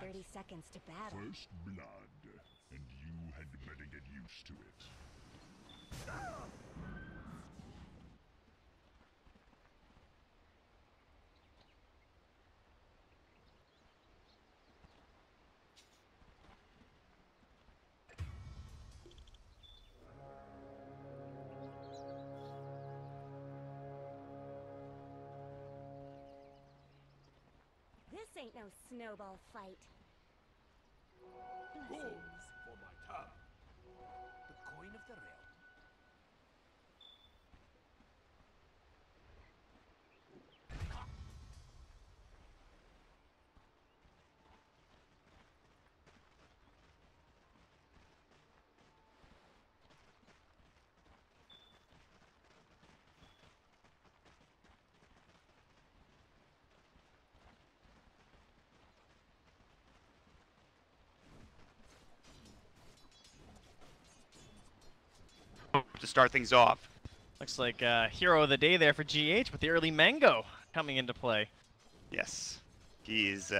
30 seconds to battle. First blood, and you had better get used to it. This ain't no snowball fight. Goals for my turn. The coin of the realm. To start things off. Looks like hero of the day there for GH with the early mango coming into play. Yes, he is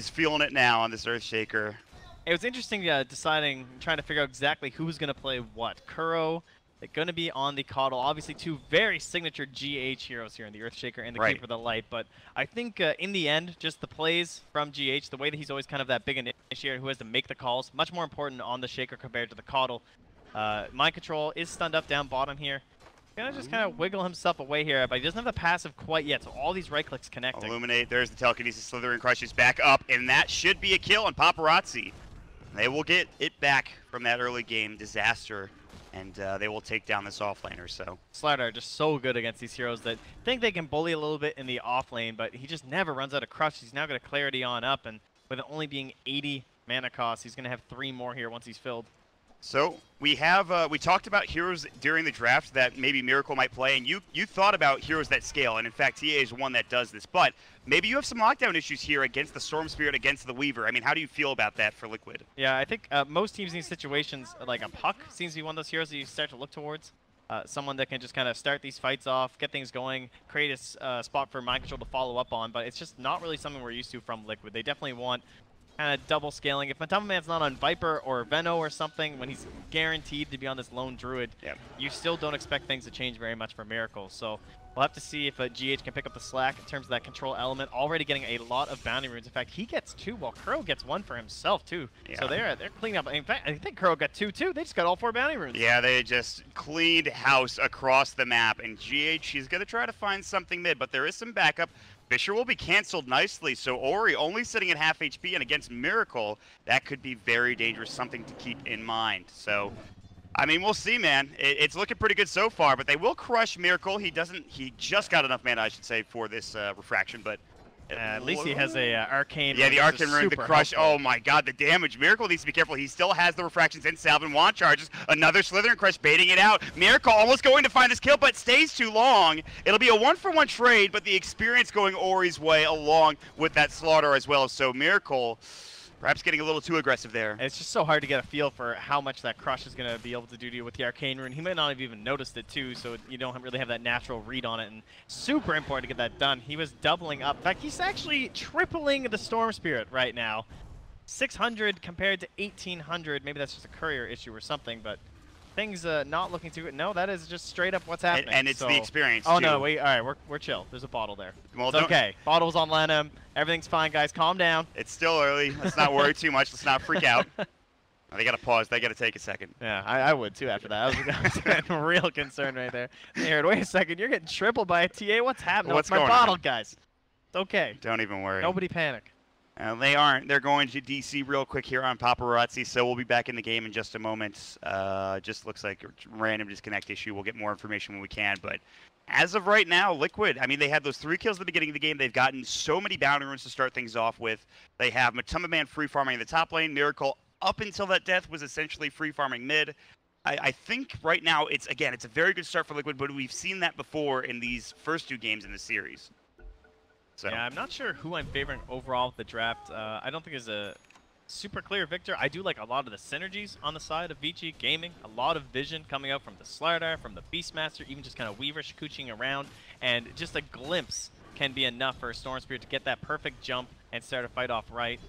feeling it now on this Earthshaker. It was interesting trying to figure out exactly who's going to play what. Kuro, they're going to be on the Coddle. Obviously, two very signature GH heroes here in the Earthshaker and the Keeper of the Light. But I think in the end, just the plays from GH, the way that he's always kind of that big initiator who has to make the calls, much more important on the Shaker compared to the Coddle. Mind Control is stunned up down bottom here. Gonna just kind of wiggle himself away here, but he doesn't have the passive quite yet, so all these right clicks connecting. Illuminate, there's the telekinesis, Slithering Crushes back up, and that should be a kill on Paparazzi. They will get it back from that early game disaster, and they will take down this offlaner, so. Slider just so good against these heroes that think they can bully a little bit in the off lane, but he just never runs out of crush. He's now got a clarity on up, and with it only being 80 mana cost, he's gonna have 3 more here once he's filled. So we have we talked about heroes during the draft that maybe Miracle might play, and you thought about heroes that scale, and in fact TA is one that does this. But maybe you have some lockdown issues here against the Storm Spirit, against the Weaver. I mean, how do you feel about that for Liquid? Yeah, I think most teams in these situations, like a Puck, seems to be one of those heroes that you start to look towards. Someone that can just kind of start these fights off, get things going, create a spot for Mind Control to follow up on. But it's just not really something we're used to from Liquid. They definitely want kind of double scaling. If Matubaman's not on Viper or Veno or something, when he's guaranteed to be on this Lone Druid, you still don't expect things to change very much for Miracle. So we'll have to see if GH can pick up the slack in terms of that control element. Already getting a lot of bounty runes. In fact, he gets 2, while Kuro gets 1 for himself too. So they're cleaning up. In fact, I think Kuro got 2 too. They just got all 4 bounty runes. Yeah, they just cleaned house across the map, and GH, she's going to try to find something mid, but there is some backup. Fisher will be canceled nicely, so Ori only sitting at half HP, and against Miracle, that could be very dangerous, something to keep in mind. So, I mean, we'll see, man. It's looking pretty good so far, but they will crush Miracle. He just got enough mana, I should say, for this refraction, but at least he has a arcane. Yeah, the arcane rune, the crush. Helpful. Oh my god, the damage. Miracle needs to be careful. He still has the refractions and Salvin wand charges. Another Slithering Crush baiting it out. Miracle almost going to find this kill, but stays too long. It'll be a 1-for-1 trade, but the experience going Ori's way along with that slaughter as well. So Miracle perhaps getting a little too aggressive there. It's just so hard to get a feel for how much that crush is going to be able to do to you with the arcane rune. He might not have even noticed it too, so you don't really have that natural read on it. And super important to get that done. He was doubling up. In fact, he's actually tripling the Storm Spirit right now. 600 compared to 1800. Maybe that's just a courier issue or something, but things not looking too good. No, that is just straight up what's happening. And it's the experience, Oh, too. no, wait. All right, we're chill. There's a bottle there. Well, it's okay. Bottle's on Lenham. Everything's fine, guys. Calm down. It's still early. Let's not worry too much. Let's not freak out. They got to pause. They got to take a second. Yeah, I would, too, after that. I was getting real concerned right there. Here, wait a second. You're getting tripled by a TA. What's happening? What's my going bottle, on? guys. It's okay. Don't even worry. Nobody panic. They aren't. They're going to DC real quick here on Paparazzi, so we'll be back in the game in just a moment. Just looks like a random disconnect issue. We'll get more information when we can, but as of right now, Liquid, I mean, they had those 3 kills at the beginning of the game. They've gotten so many bounty runes to start things off with. They have Matubaman free farming in the top lane. Miracle, up until that death, was essentially free farming mid. I think right now, it's a very good start for Liquid, but we've seen that before in these first 2 games in the series. So. Yeah, I'm not sure who I'm favoring overall with the draft. I don't think there's a super clear victor. I do like a lot of the synergies on the side of Vici Gaming. A lot of vision coming out from the Slardar, from the Beastmaster, even just kind of Weaver shakooching around. And just a glimpse can be enough for a Storm Spirit to get that perfect jump and start a fight off right.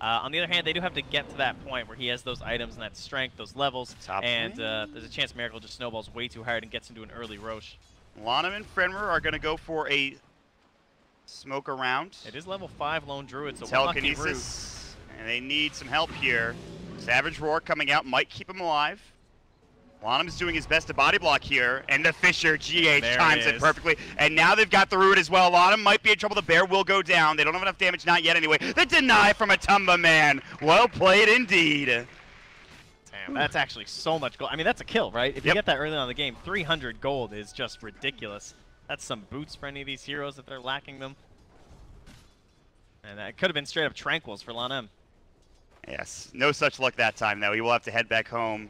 On the other hand, they do have to get to that point where he has those items and that strength, those levels, and there's a chance Miracle just snowballs way too hard and gets into an early Roche. Lone and Fenrir are going to go for a smoke around. It is level 5 Lone Druid, so telekinesis, and they need some help here. Savage Roar coming out might keep him alive. Lonham's doing his best to body block here, and the Fisher GH times it perfectly. And now they've got the Root as well. Lonham might be in trouble. The Bear will go down. They don't have enough damage, not yet anyway. The deny from Matubaman. Well played indeed. Damn, that's actually so much gold. I mean, that's a kill, right? If you get that early on in the game, 300 gold is just ridiculous. That's some boots for any of these heroes if they're lacking them. And that could have been straight up tranquils for Lonham. Yes, no such luck that time, though. He will have to head back home.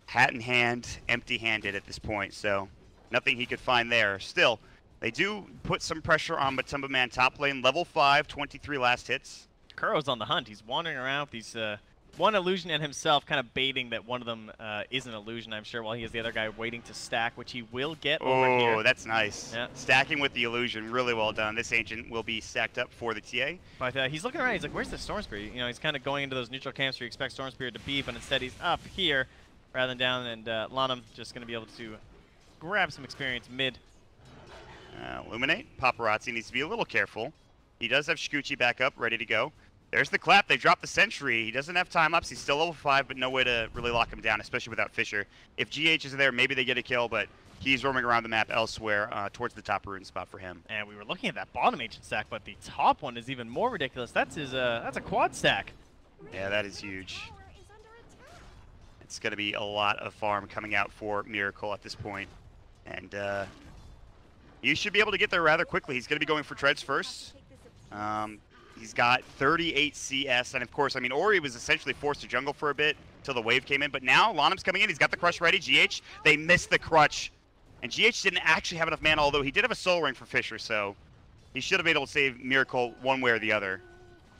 Hat in hand, empty-handed at this point, so nothing he could find there. Still, they do put some pressure on Matubaman top lane. Level 5, 23 last hits. Kuro's on the hunt. He's wandering around with these one illusion and himself kind of baiting that one of them is an illusion, I'm sure, while he has the other guy waiting to stack, which he will get over here. Oh, that's nice. Yeah. Stacking with the illusion, really well done. This Ancient will be stacked up for the TA. But he's looking around. He's like, where's the Storm Spirit? You know, he's kind of going into those neutral camps where you expect Storm Spirit to be, but instead he's up here rather than down, and Lonham just going to be able to grab some experience mid. Illuminate. Paparazzi needs to be a little careful. He does have Shikuchi back up, ready to go. There's the clap. They dropped the sentry. He doesn't have time-ups. He's still level 5, but no way to really lock him down, especially without Fisher. If GH is there, maybe they get a kill, but he's roaming around the map elsewhere towards the top rune spot for him. And we were looking at that bottom ancient stack, but the top one is even more ridiculous. That's a quad stack. Yeah, that is huge. It's going to be a lot of farm coming out for Miracle at this point. And you should be able to get there rather quickly. He's going to be going for treads first. He's got 38 CS, and of course, I mean, Ori was essentially forced to jungle for a bit until the wave came in, but now Lonham's coming in. He's got the crush ready. GH, they missed the crutch. And GH didn't actually have enough mana, although he did have a soul ring for Fisher, so he should have been able to save Miracle one way or the other.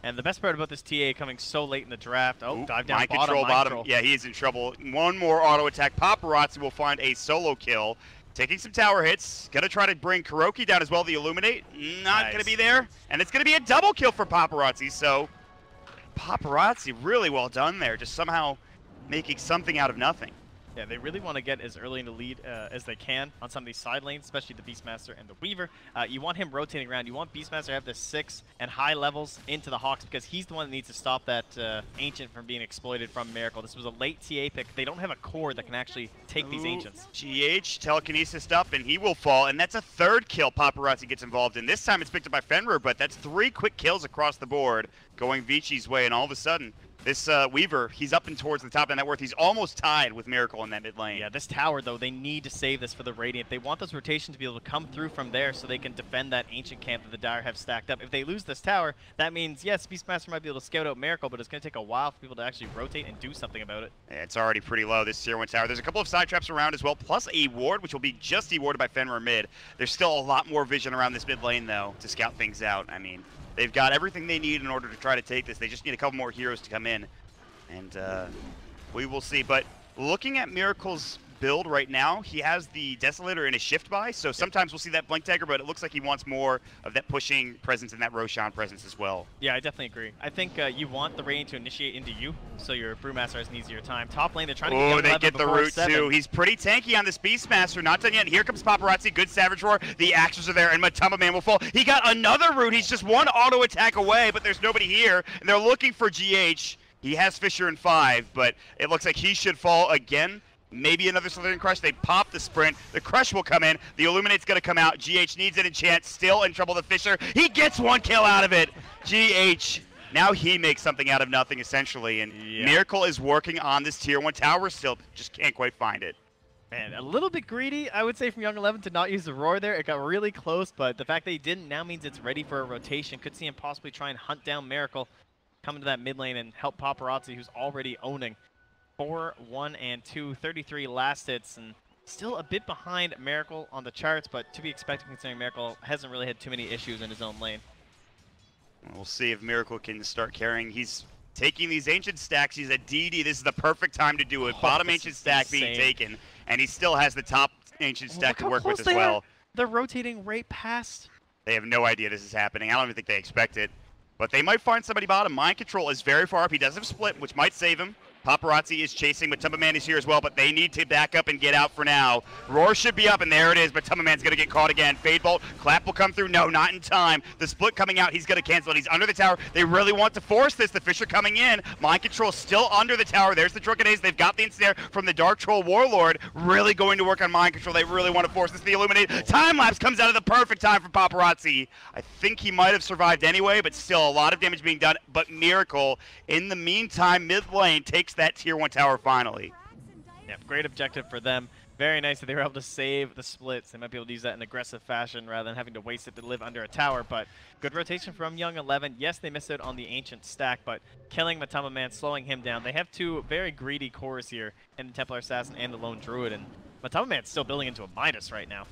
And the best part about this TA coming so late in the draft, dive down mind control bottom. Yeah, he is in trouble. One more auto attack. Paparazzi will find a solo kill. Taking some tower hits. Gonna try to bring Kuroki down as well. The Illuminate, not gonna be there. And it's gonna be a double kill for Paparazzi, so Paparazzi really well done there. Just somehow making something out of nothing. Yeah, they really want to get as early in the lead as they can on some of these side lanes, especially the Beastmaster and the Weaver. You want him rotating around. You want Beastmaster to have the 6 and high levels into the Hawks because he's the one that needs to stop that Ancient from being exploited from Miracle. This was a late TA pick. They don't have a core that can actually take these Ancients. GH, telekinesis up, and he will fall. And that's a third kill Paparazzi gets involved in. This time it's picked up by Fenrir, but that's 3 quick kills across the board going Vici's way, and all of a sudden, this Weaver, he's up and towards the top of the net worth. He's almost tied with Miracle in that mid lane. Yeah, this tower, though, they need to save this for the Radiant. They want those rotations to be able to come through from there so they can defend that Ancient camp that the Dire have stacked up. If they lose this tower, that means, yes, Beastmaster might be able to scout out Miracle, but it's going to take a while for people to actually rotate and do something about it. Yeah, it's already pretty low, this Tier 1 tower. There's a couple of side traps around as well, plus a ward, which will be just ewarded by Fenrir mid. There's still a lot more vision around this mid lane, though, to scout things out. I mean, they've got everything they need in order to try to take this. They just need a couple more heroes to come in. And we will see. But looking at Miracle's build right now, he has the Desolator in his shift buy, so sometimes we'll see that Blink Dagger, but it looks like he wants more of that pushing presence and that Roshan presence as well. Yeah, I definitely agree. I think you want the Radiant to initiate into you, so your Brewmaster has an easier time. Top lane, they're trying to get Oh, they get the root too. He's pretty tanky on this Beastmaster. Not done yet. Here comes Paparazzi. Good Savage Roar. The axes are there, and Matubaman will fall. He got another root. He's just one auto attack away, but there's nobody here, and they're looking for GH. He has Fisher in 5, but it looks like he should fall again. Maybe another Slithering Crush. They pop the sprint. The Crush will come in. The Illuminate's going to come out. GH needs it in chance. Still in trouble, the Fisher. He gets 1 kill out of it. GH. Now he makes something out of nothing, essentially. And Miracle is working on this Tier 1 tower still. Just can't quite find it. Man, a little bit greedy, I would say, from Young 11 to not use the Roar there. It got really close, but the fact that he didn't now means it's ready for a rotation. Could see him possibly try and hunt down Miracle. Come into that mid lane and help Paparazzi, who's already owning 4, 1, and 2, 33 last hits, and still a bit behind Miracle on the charts, but to be expected considering Miracle hasn't really had too many issues in his own lane. We'll see if Miracle can start carrying. He's taking these Ancient stacks. He's at DD. This is the perfect time to do it. Bottom Ancient stack being taken, and he still has the top Ancient stack to work with as well. They're rotating right past. They have no idea this is happening. I don't even think they expect it. But they might find somebody bottom. Mind Control is very far up. He does have split, which might save him. Paparazzi is chasing, but Matubaman is here as well, but they need to back up and get out for now. Roar should be up, and there it is, but Matubaman's going to get caught again. Fade Bolt, Clap will come through. No, not in time. The split coming out, he's going to cancel it. He's under the tower. They really want to force this. The Fisher coming in. Mind Control still under the tower. There's the Drunken Haze. They've got the ensnare from the Dark Troll Warlord. Really going to work on Mind Control. They really want to force this to the Illuminate. Time Lapse comes out at the perfect time for Paparazzi. I think he might have survived anyway, but still a lot of damage being done. But Miracle, in the meantime, mid lane takes that tier 1 tower finally. Yeah, great objective for them. Very nice that they were able to save the splits. They might be able to use that in aggressive fashion rather than having to waste it to live under a tower. But good rotation from Young 11. Yes, they missed out on the Ancient stack, but killing Matubaman, slowing him down. They have two very greedy cores here in the Templar Assassin and the Lone Druid, and Matubaman's still building into a Midas right now.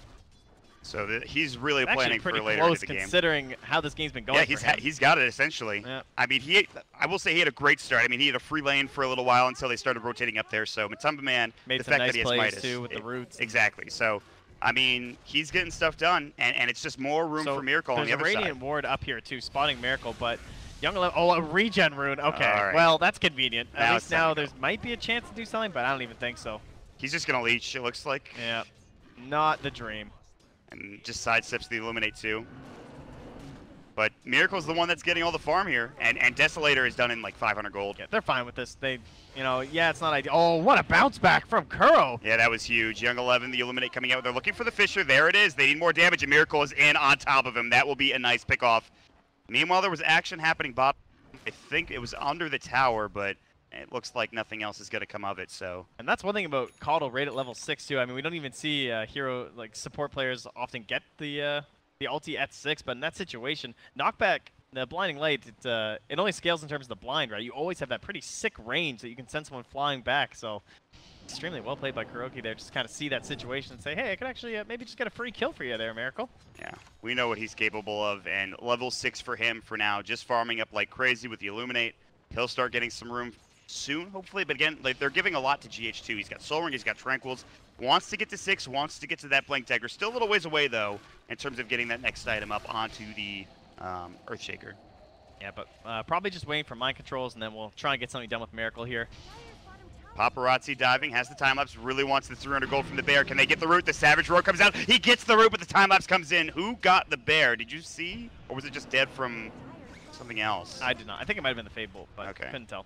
So he's really planning for pretty later close in the game. Considering how this game's been going. Yeah, he's got it essentially. Yeah. I mean, I will say he had a great start. I mean, he had a free lane for a little while until they started rotating up there. So Matubaman, made the some fact nice that he has plays Midas, too with the roots. Exactly. So, I mean, he's getting stuff done, and it's just more room for Miracle on the other side. There's a Radiant Ward up here too, spotting Miracle, but Young 11. Oh, a regen rune. Okay. Right. Well, that's convenient. Now At least now there might be a chance to do something, but I don't even think so. He's just gonna leech. It looks like. Yeah. Not the dream. And just sidesteps the Illuminate too. But Miracle's the one that's getting all the farm here, and Desolator is done in like 500 gold. Yeah, they're fine with this. They, yeah, it's not ideal. Oh, what a bounce back from Kuro. Yeah, that was huge. Young 11, the Illuminate coming out. They're looking for the Fisher. There it is. They need more damage, and Miracle is in on top of him. That will be a nice pick off. Meanwhile, there was action happening bottom. I think it was under the tower, but it looks like nothing else is going to come of it, so. And that's one thing about Caudle right at level 6, too. I mean, we don't even see hero, like, support players often get the ulti at 6, but in that situation, knockback, the Blinding Light, it only scales in terms of the blind, right? You always have that pretty sick range that you can send someone flying back, so extremely well played by Kuroki there. Just kind of see that situation and say, hey, I could actually maybe just get a free kill for you there, Miracle. Yeah, we know what he's capable of, and level 6 for him for now, just farming up like crazy with the Illuminate. He'll start getting some room soon, hopefully, but again, like, they're giving a lot to GH2. He's got Soul Ring, he's got Tranquils, wants to get to 6, wants to get to that Blink Dagger. Still a little ways away, though, in terms of getting that next item up onto the Earthshaker. Yeah, but probably just waiting for Mind Controls, and then we'll try and get something done with Miracle here. Paparazzi diving, has the time-lapse, really wants the 300 gold from the bear. Can they get the root? The Savage Roar comes out. He gets the root, but the time-lapse comes in. Who got the bear? Did you see? Or was it just dead from something else? I did not. I think it might have been the Fade Bolt, but okay. Couldn't tell.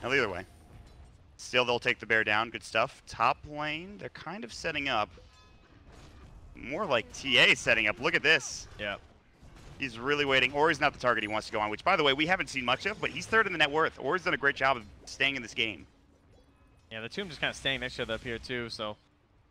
Now, either way. Still, they'll take the bear down. Good stuff. Top lane, they're kind of setting up. More like TA setting up. Look at this. Yeah. He's really waiting. Ori's not the target he wants to go on, which, by the way, we haven't seen much of, but he's third in the net worth. Ori's done a great job of staying in this game. Yeah, the Tomb just kind of staying next to it up here, too, so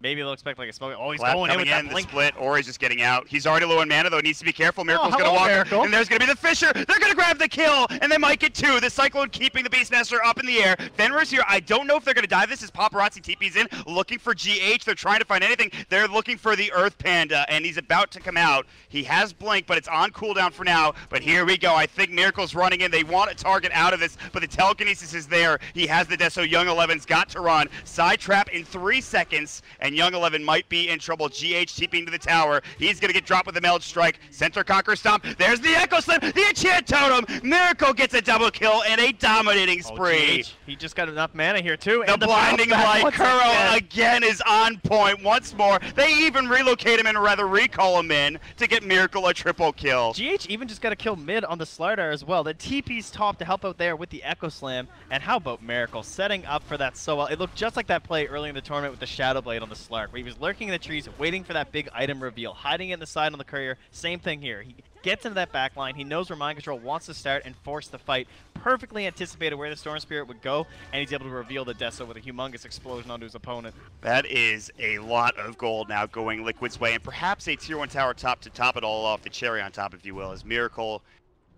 maybe they'll expect like a smoke. Oh, he's Clap going in coming with in, that the blink. split. Ori's just getting out. He's already low on mana, though. He needs to be careful. Miracle's going to walk, Miracle. and there's going to be the Fisher. They're going to grab the kill, and they might get 2. The Cyclone keeping the Beastmaster up in the air. Fenrir's here. I don't know if they're going to dive this as Paparazzi TP's in, looking for GH. They're trying to find anything. They're looking for the Earth Panda, and he's about to come out. He has Blink, but it's on cooldown for now. But here we go. I think Miracle's running in. They want a target out of this, but the Telekinesis is there. He has the Deso. Young 11's got to run. Side trap in 3 seconds, and Young 11 might be in trouble. GH TPing to the tower. He's going to get dropped with a Meld Strike. Center Conquer Stomp. There's the Echo Slam. The Enchant Totem. Miracle gets a double kill and a dominating spree. GH, he just got enough mana here, too. The Blinding Light. Kuro again is on point once more. They even relocate him and rather recall him in to get Miracle a triple kill. GH even just got a kill mid on the Slardar as well. The TP's top to help out there with the Echo Slam. And how about Miracle setting up for that so well? It looked just like that play early in the tournament with the Shadow Blade on the Slark, where he was lurking in the trees, waiting for that big item reveal, hiding in the side on the courier. Same thing here. He gets into that back line. He knows where Mind Control wants to start and force the fight. Perfectly anticipated where the Storm Spirit would go, and he's able to reveal the Deso with a humongous explosion onto his opponent. That is a lot of gold now going Liquid's way, and perhaps a tier 1 tower top to top it all off, the cherry on top, if you will, as Miracle,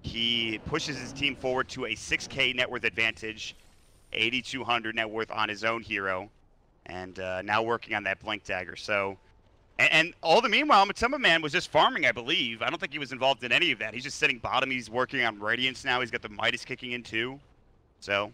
he pushes his team forward to a 6K net worth advantage, 8,200 net worth on his own hero, and now working on that Blink Dagger. So, and all the meanwhile, Matubaman was just farming, I believe. I don't think he was involved in any of that. He's just sitting bottom. He's working on Radiance now. He's got the Midas kicking in too. So,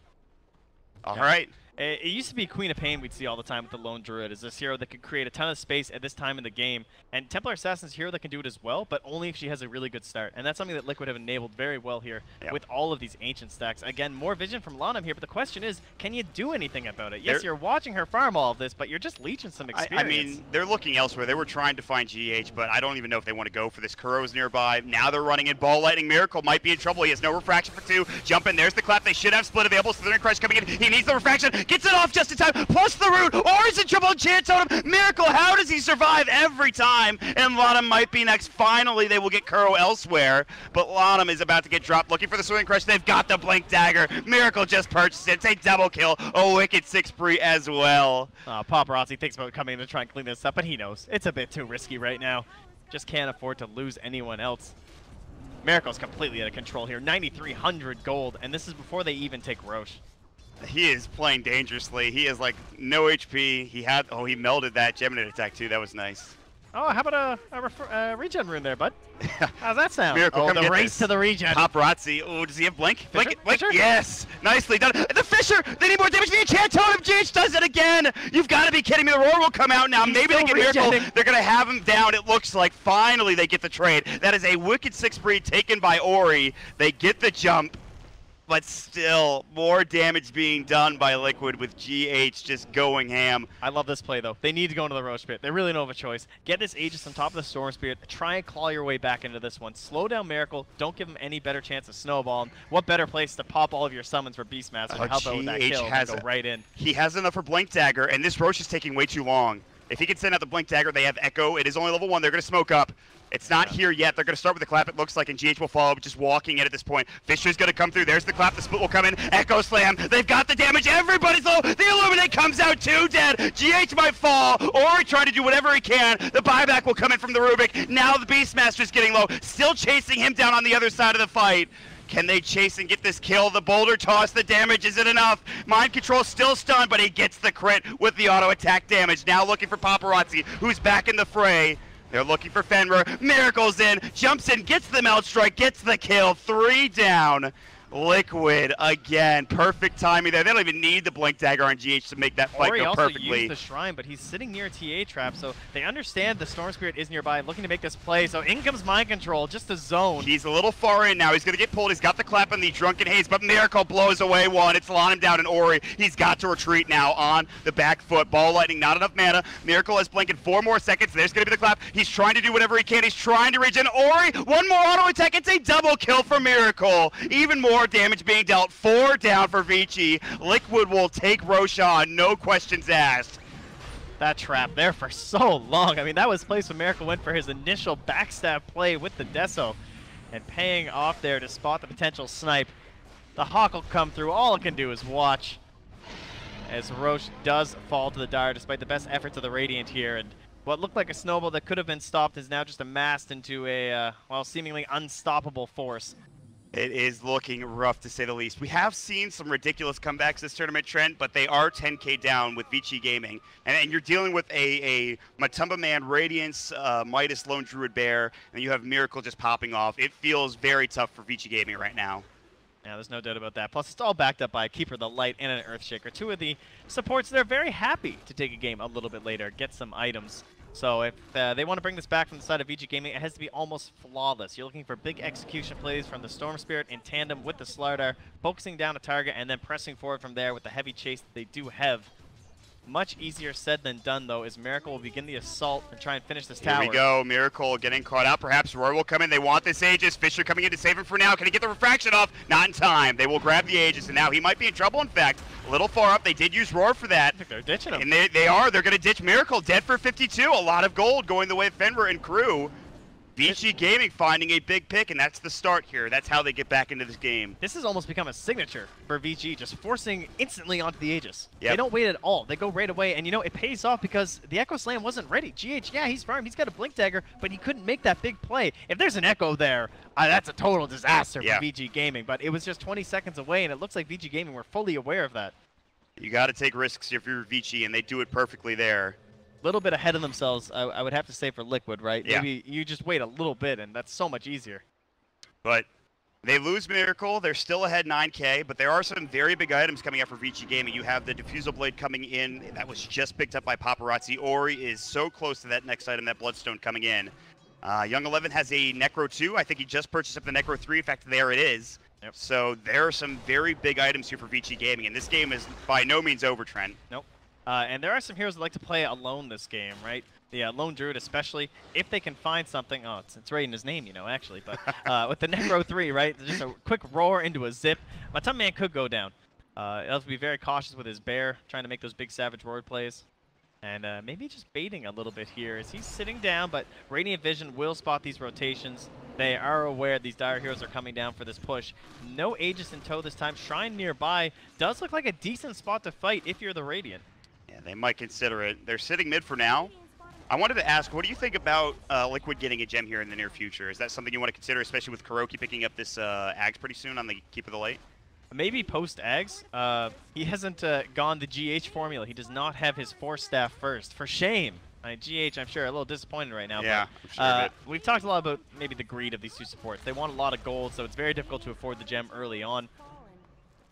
all right. It used to be Queen of Pain we'd see all the time with the Lone Druid, is this hero that could create a ton of space at this time in the game. And Templar Assassin's a hero that can do it as well, but only if she has a really good start. And that's something that Liquid have enabled very well here with all of these ancient stacks. Again, more vision from Lanham here, but the question is, can you do anything about it? Yes, you're watching her farm all of this, but you're just leeching some experience. I mean, they're looking elsewhere. They were trying to find GH, but I don't even know if they want to go for this. Kuro's nearby. Now they're running in. Ball Lightning Miracle might be in trouble. He has no refraction for 2. Jump in. There's the clap. They should have split available. Slithering Crush coming in. He needs the refraction. Gets it off just in time. Plus the root. Or he's in trouble. Chance on him. Miracle. How does he survive every time? And Lanham might be next. Finally, they will get Kuro elsewhere. But Lanham is about to get dropped. Looking for the Slithering Crush. They've got the Blink Dagger. Miracle just purchased it. It's a double kill. A wicked 6 free as well. Paparazzi thinks about coming in to try and clean this up, but he knows it's a bit too risky right now. Just can't afford to lose anyone else. Miracle's completely out of control here. 9,300 gold, and this is before they even take Roche. He is playing dangerously. He has like no HP. He melded that Geminate attack too. That was nice. Oh, how about a regen rune there, bud? How's that sound? Miracle, the race to the regen. Paparazzi. Oh, does he have Blink? Fisher? Blink. Fisher? Yes. Nicely done. The Fisher. They need more damage. The enchant totem. GH does it again. You've got to be kidding me. The roar will come out now. Maybe they get Miracle. They're going to have him down. It looks like finally they get the trade. That is a wicked 6 free taken by Ori. They get the jump. But still, more damage being done by Liquid with GH just going ham. I love this play, though. They need to go into the Roche Pit. They really don't have a choice. Get this Aegis on top of the Storm Spirit. Try and claw your way back into this one. Slow down Miracle. Don't give him any better chance of snowballing. What better place to pop all of your summons for Beastmaster to help out with that kill and go right in. He has enough for Blink Dagger, and this Roche is taking way too long. If he can send out the Blink Dagger, they have Echo. It is only level 1. They're going to smoke up. It's not here yet. They're going to start with the clap, it looks like, and GH will follow, just walking in at this point. Fisher's going to come through. There's the clap. The split will come in. Echo Slam. They've got the damage. Everybody's low. The Illuminate comes out too dead. GH might fall, or try to do whatever he can. The buyback will come in from the Rubik. Now the Beastmaster's getting low. Still chasing him down on the other side of the fight. Can they chase and get this kill? The boulder toss, the damage, is it enough? Mind Control still stunned, but he gets the crit with the auto attack damage. Now looking for Paparazzi, who's back in the fray. They're looking for Fenrir. Miracle's in, jumps in, gets the melt strike, gets the kill. 3 down. Liquid again. Perfect timing there. They don't even need the Blink Dagger on GH to make that fight go perfectly. Ori also used the Shrine, but he's sitting near TA Trap, so they understand the Storm Spirit is nearby, looking to make this play. So in comes Mind Control, just a zone. He's a little far in now. He's going to get pulled. He's got the clap on the Drunken Haze, but Miracle blows away one. It's Lanham down and Ori. He's got to retreat now on the back foot. Ball Lightning, not enough mana. Miracle has Blink in 4 more seconds. There's going to be the clap. He's trying to do whatever he can. He's trying to regen. Ori, one more auto attack. It's a double kill for Miracle. Even more damage being dealt. 4 down for Vici. Liquid will take Roshan, no questions asked. That trap there for so long. I mean, that was placed when Miracle went for his initial backstab play with the Deso. And paying off there to spot the potential snipe. The Hawk will come through. All it can do is watch as Roche does fall to the Dire despite the best efforts of the Radiant here. And what looked like a snowball that could have been stopped is now just amassed into a, well, seemingly unstoppable force. It is looking rough, to say the least. We have seen some ridiculous comebacks this tournament, Trent, but they are 10k down with Vici Gaming. And you're dealing with a Matubaman Radiance, Midas Lone Druid Bear, and you have Miracle just popping off. It feels very tough for Vici Gaming right now. Yeah, there's no doubt about that. Plus, it's all backed up by a Keeper of the Light and an Earthshaker. 2 of the supports that are very happy to take a game a little bit later, get some items. So if they want to bring this back from the side of VG Gaming, it has to be almost flawless. You're looking for big execution plays from the Storm Spirit in tandem with the Slardar, focusing down a target and then pressing forward from there with the heavy chase that they do have. Much easier said than done, though, as Miracle will begin the assault and try and finish this tower. Here we go. Miracle getting caught out. Perhaps Roy will come in. They want this Aegis. Fisher coming in to save him for now. Can he get the refraction off? Not in time. They will grab the Aegis, and now he might be in trouble, in fact. A little far up. They did use Roar for that. I think they're ditching him. And they are. They're going to ditch Miracle. Dead for 52. A lot of gold going the way of Fenrir and crew. VG Gaming finding a big pick, and that's the start here. That's how they get back into this game. This has almost become a signature for VG, just forcing instantly onto the Aegis. Yep. They don't wait at all. They go right away, and you know, it pays off because the Echo Slam wasn't ready. GH, yeah, he's farmed. He's got a Blink Dagger, but he couldn't make that big play. If there's an Echo there, that's a total disaster for VG Gaming, but it was just 20 seconds away, and it looks like VG Gaming were fully aware of that. You got to take risks if you're VG, and they do it perfectly there. Little bit ahead of themselves, I would have to say, for Liquid, right? Yeah. Maybe you just wait a little bit, and that's so much easier. But They lose Miracle. They're still ahead 9K, but there are some very big items coming out for Vici Gaming. You have the Diffusal Blade coming in. That was just picked up by Paparazzi. Ori is so close to that next item, that Bloodstone coming in. Young 11 has a Necro 2. I think he just purchased up the Necro 3. In fact, there it is. Yep. So there are some very big items here for Vici Gaming, and this game is by no means over, Trent. Nope. And there are some heroes that like to play alone this game, right? The Lone Druid especially, if they can find something. Oh, it's right in his name, you know, actually. But with the Necro 3, right? Just a quick roar into a zip. Matubaman could go down. He'll have to be very cautious with his bear, trying to make those big Savage Roar plays. And maybe just baiting a little bit here as he's sitting down, but Radiant Vision will spot these rotations. They are aware these dire heroes are coming down for this push. No Aegis in tow this time. Shrine nearby. Does look like a decent spot to fight if you're the Radiant. Yeah, they might consider it. They're sitting mid for now. I wanted to ask, what do you think about Liquid getting a gem here in the near future? Is that something you want to consider, especially with Kuroki picking up this Ags pretty soon on the Keep of the Light? Maybe post-Ags. He hasn't gone the GH formula. He does not have his Force Staff first. For shame. I mean, GH, I'm sure, a little disappointed right now. Yeah, but, I'm sure we've talked a lot about maybe the greed of these two supports. They want a lot of gold, so it's very difficult to afford the gem early on.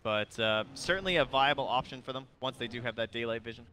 But certainly a viable option for them once they do have that daylight vision.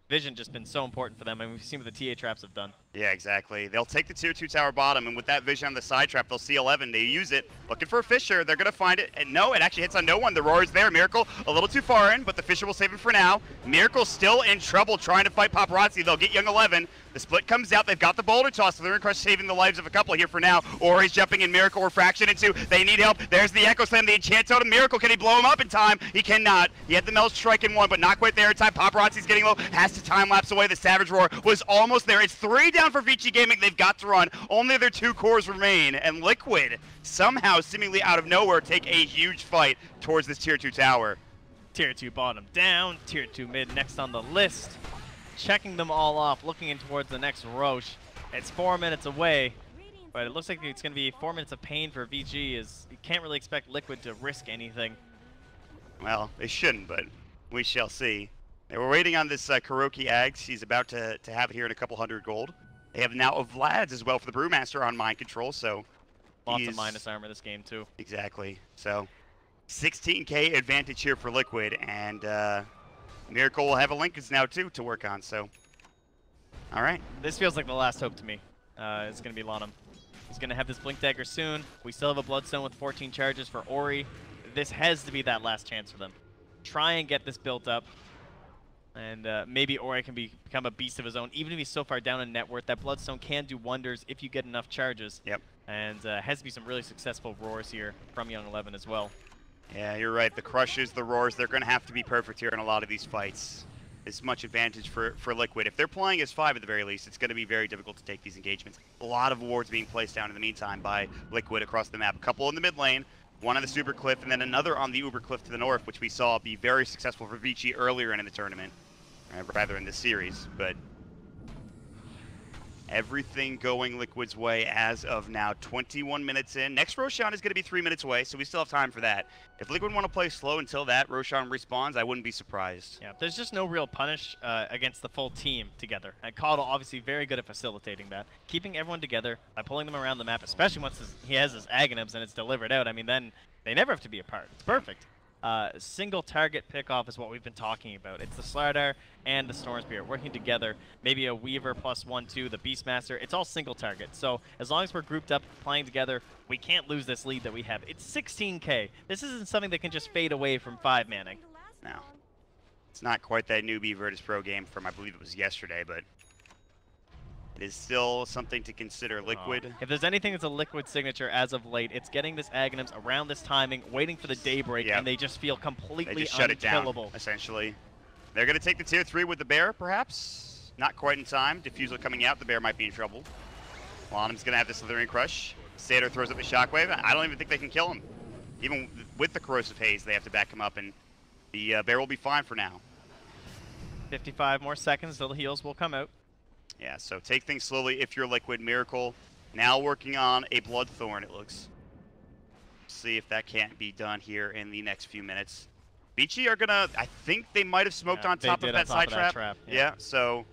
Vision just been so important for them, and we've seen what the TA traps have done. Yeah, exactly. They'll take the tier 2 tower bottom, and with that vision on the side trap, they'll see 11. They use it, looking for a Fisher. They're going to find it, and no, it actually hits on no one. The roar is there. Miracle a little too far in, but the Fisher will save him for now. Miracle still in trouble trying to fight Paparazzi. They'll get Young 11. The split comes out. They've got the boulder toss. They're Crush saving the lives of a couple here for now. Ori's jumping in. Miracle refraction into. They need help. There's the Echo Slam. The Enchant Totem. Miracle. Can he blow him up in time? He cannot. He had the Mel Strike in one, but not quite there in time. Paparazzi's getting low. Has to time lapse away. The Savage Roar was almost there. It's 3 down for Vici Gaming. They've got to run. Only their 2 cores remain. And Liquid, somehow, seemingly out of nowhere, take a huge fight towards this tier 2 tower. Tier 2 bottom down. Tier 2 mid next on the list. Checking them all off, looking in towards the next Roche. It's 4 minutes away, but it looks like it's going to be 4 minutes of pain for VG, as you can't really expect Liquid to risk anything. Well, they shouldn't, but we shall see. They were waiting on this Kuroki Ags. He's about to have it here in a couple hundred gold. They have now a Vlad's as well for the Brewmaster on mind control, so lots of minus armor this game, too. Exactly. So 16K advantage here for Liquid, and Miracle will have a Lincolns now, too, to work on, so. All right. This feels like the last hope to me. It's going to be Lanham. He's going to have this Blink Dagger soon. We still have a Bloodstone with 14 charges for Ori. This has to be that last chance for them. Try and get this built up. And maybe Ori can become a beast of his own. Even if he's so far down in net worth, that Bloodstone can do wonders if you get enough charges. Yep. And has to be some really successful roars here from Young 11 as well. Yeah, you're right. The crushes, the roars, they're going to have to be perfect here in a lot of these fights. As much advantage for Liquid. If they're playing as 5 at the very least, it's going to be very difficult to take these engagements. A lot of wards being placed down in the meantime by Liquid across the map. A couple in the mid lane, one on the Super Cliff, and then another on the Uber Cliff to the north, which we saw be very successful for Vici earlier in the tournament. Rather in this series, but everything going Liquid's way as of now. 21 minutes in. Next Roshan is going to be 3 minutes away, so we still have time for that. If Liquid want to play slow until that Roshan respawns, I wouldn't be surprised. Yeah, there's just no real punish against the full team together. And Caudle obviously very good at facilitating that. Keeping everyone together by pulling them around the map, especially once he has his Aghanims and it's delivered out. I mean, then they never have to be apart. It's perfect. Single target pickoff is what we've been talking about. It's the Slardar and the Storm Spirit working together. Maybe a Weaver plus 1/2, the Beastmaster. It's all single target. So as long as we're grouped up, playing together, we can't lose this lead that we have. It's 16K. This isn't something that can just fade away from 5-manning. No. It's not quite that newbie Virtus Pro game from, I believe it was yesterday, but it is still something to consider. Liquid. If there's anything that's a Liquid signature as of late, it's getting this Aghanims around this timing, waiting for the daybreak, and they just feel completely they just shut it down, unkillable. Essentially. They're going to take the tier 3 with the Bear, perhaps. Not quite in time. Diffusal coming out. The Bear might be in trouble. Lanham's going to have the Slithering Crush. Sator throws up the Shockwave. I don't even think they can kill him. Even with the Corrosive Haze, they have to back him up, and the Bear will be fine for now. 55 more seconds, the heals will come out. Yeah, so take things slowly if you're Liquid. Miracle now working on a Bloodthorn, it looks. See if that can't be done here in the next few minutes. Vici are gonna, I think they might have smoked on top of that side trap. Yeah, so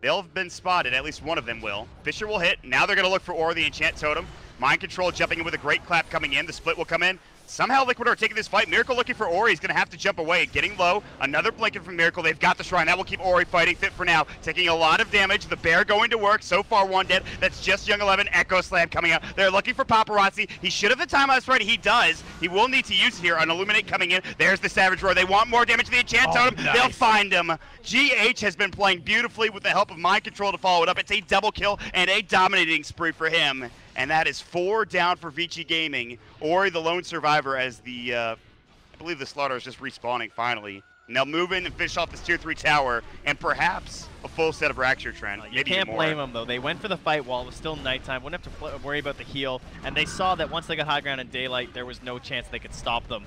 they'll have been spotted, at least one of them will. Fisher will hit, now they're gonna look for Aura, the Enchant Totem. Mind Control jumping in with a great clap coming in, the split will come in. somehow Liquid are taking this fight. Miracle looking for Ori. He's going to have to jump away. Getting low. Another blanket from Miracle. They've got the Shrine. That will keep Ori fighting fit for now. Taking a lot of damage. The Bear going to work. So far, one dead. That's just Young 11. Echo Slam coming out. They're looking for Paparazzi. He should have the time on his ready. He does. He will need to use it here. An Illuminate coming in. There's the Savage Roar. They want more damage to the Enchant Totem. Nice. They'll find him. GH has been playing beautifully with the help of Mind Control to follow it up. It's a double kill and a dominating spree for him. And that is 4 down for Vici Gaming. Ori, the lone survivor, as the, I believe the Slaughter is just respawning finally. And they'll move in and finish off this tier 3 tower, and perhaps a full set of Raxure Trend. You can't blame them, though. They went for the fight while it was still nighttime. Wouldn't have to worry about the heal. And they saw that once they got high ground in daylight, there was no chance they could stop them.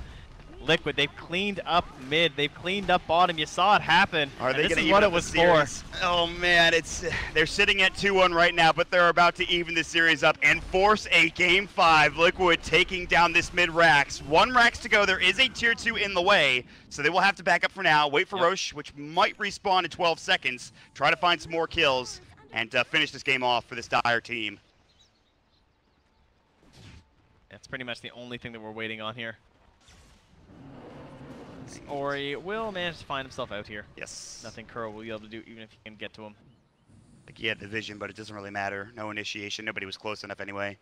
Liquid, they've cleaned up mid, they've cleaned up bottom. You saw it happen. Are they going to even what it was for? Oh man, they're sitting at 2-1 right now, but they're about to even the series up and force a game 5. Liquid taking down this mid Rax. 1 Rax to go. There is a tier 2 in the way, so they will have to back up for now. Wait for Roche, which might respawn in 12 seconds. Try to find some more kills and finish this game off for this dire team. That's pretty much the only thing that we're waiting on here. Ori will manage to find himself out here. Yes. Nothing Kuro will be able to do, even if he can get to him. Like he had the vision, but it doesn't really matter. No initiation. Nobody was close enough anyway.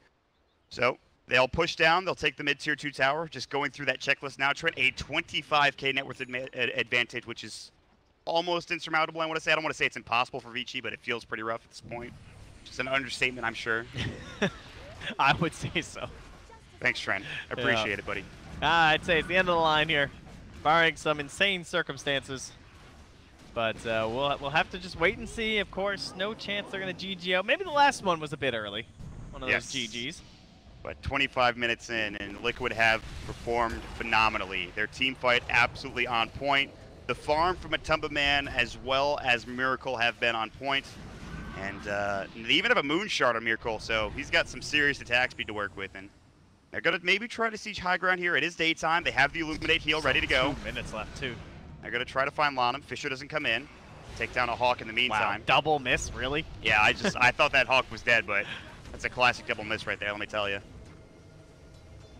So they'll push down. They'll take the mid tier 2 tower. Just going through that checklist now. Trent, a 25k net worth advantage, which is almost insurmountable. I want to say. I don't want to say it's impossible for Vici, but it feels pretty rough at this point. Just an understatement, I'm sure. I would say so. Thanks, Trent. I appreciate it, buddy. I'd say it's the end of the line here, barring some insane circumstances. But we'll have to just wait and see. Of course, no chance they're going to GG out. Maybe the last one was a bit early. One of those GGs. But 25 minutes in, and Liquid have performed phenomenally. Their team fight absolutely on point. The farm from Matubaman as well as Miracle have been on point. And they even have a moon shard on Miracle, so he's got some serious attack speed to work with. And they're going to maybe try to siege high ground here. It is daytime. They have the Illuminate heal ready to go. 2 minutes left, too. They're going to try to find Lanham. Fisher doesn't come in. Take down a Hawk in the meantime. Wow, double miss, really? Yeah, I thought that Hawk was dead, but that's a classic double miss right there, let me tell you.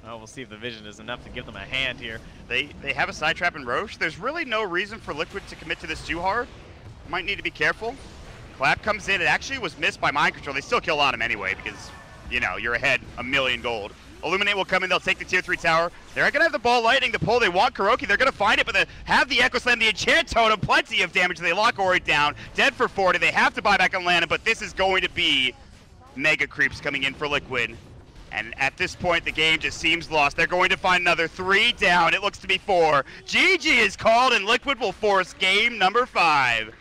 Well, we'll see if the vision is enough to give them a hand here. They have a side trap in Roche. There's really no reason for Liquid to commit to this too hard. Might need to be careful. Clap comes in. It actually was missed by Mind Control. They still kill on him anyway because, you know, you're ahead $1,000,000 gold. Illuminate will come in. They'll take the tier 3 tower. They're going to have the ball lightning, the pull. They want Kuroki. They're going to find it, but they have the Echo Slam, the Enchant Totem. Plenty of damage. They lock Ori down. Dead for 40. They have to buy back on Lanham, but this is going to be mega creeps coming in for Liquid. And at this point, the game just seems lost. They're going to find another 3 down. It looks to be 4. GG is called, and Liquid will force game number 5.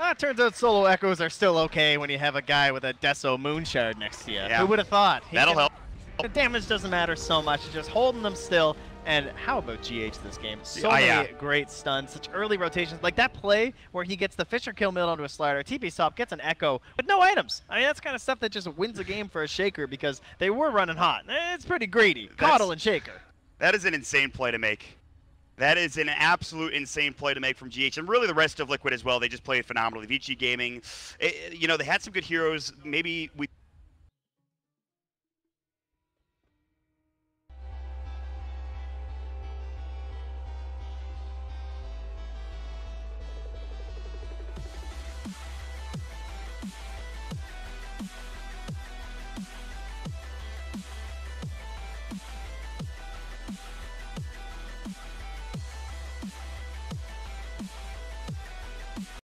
It turns out solo echoes are still okay when you have a guy with a Deso Moonshard next to you. Yeah. Who would have thought? That'll help. The damage doesn't matter so much. It's just holding them still. And how about GH this game? So many great stuns, such early rotations. Like that play where he gets the Fisher kill milled onto a slider, TP Sop gets an Echo, but no items. I mean, that's kind of stuff that just wins a game for a Shaker because they were running hot. It's pretty greedy. Coddle and Shaker. That is an insane play to make. That is an absolute insane play to make from GH, and really the rest of Liquid as well. They just played phenomenally. Vici Gaming, you know, they had some good heroes. Maybe we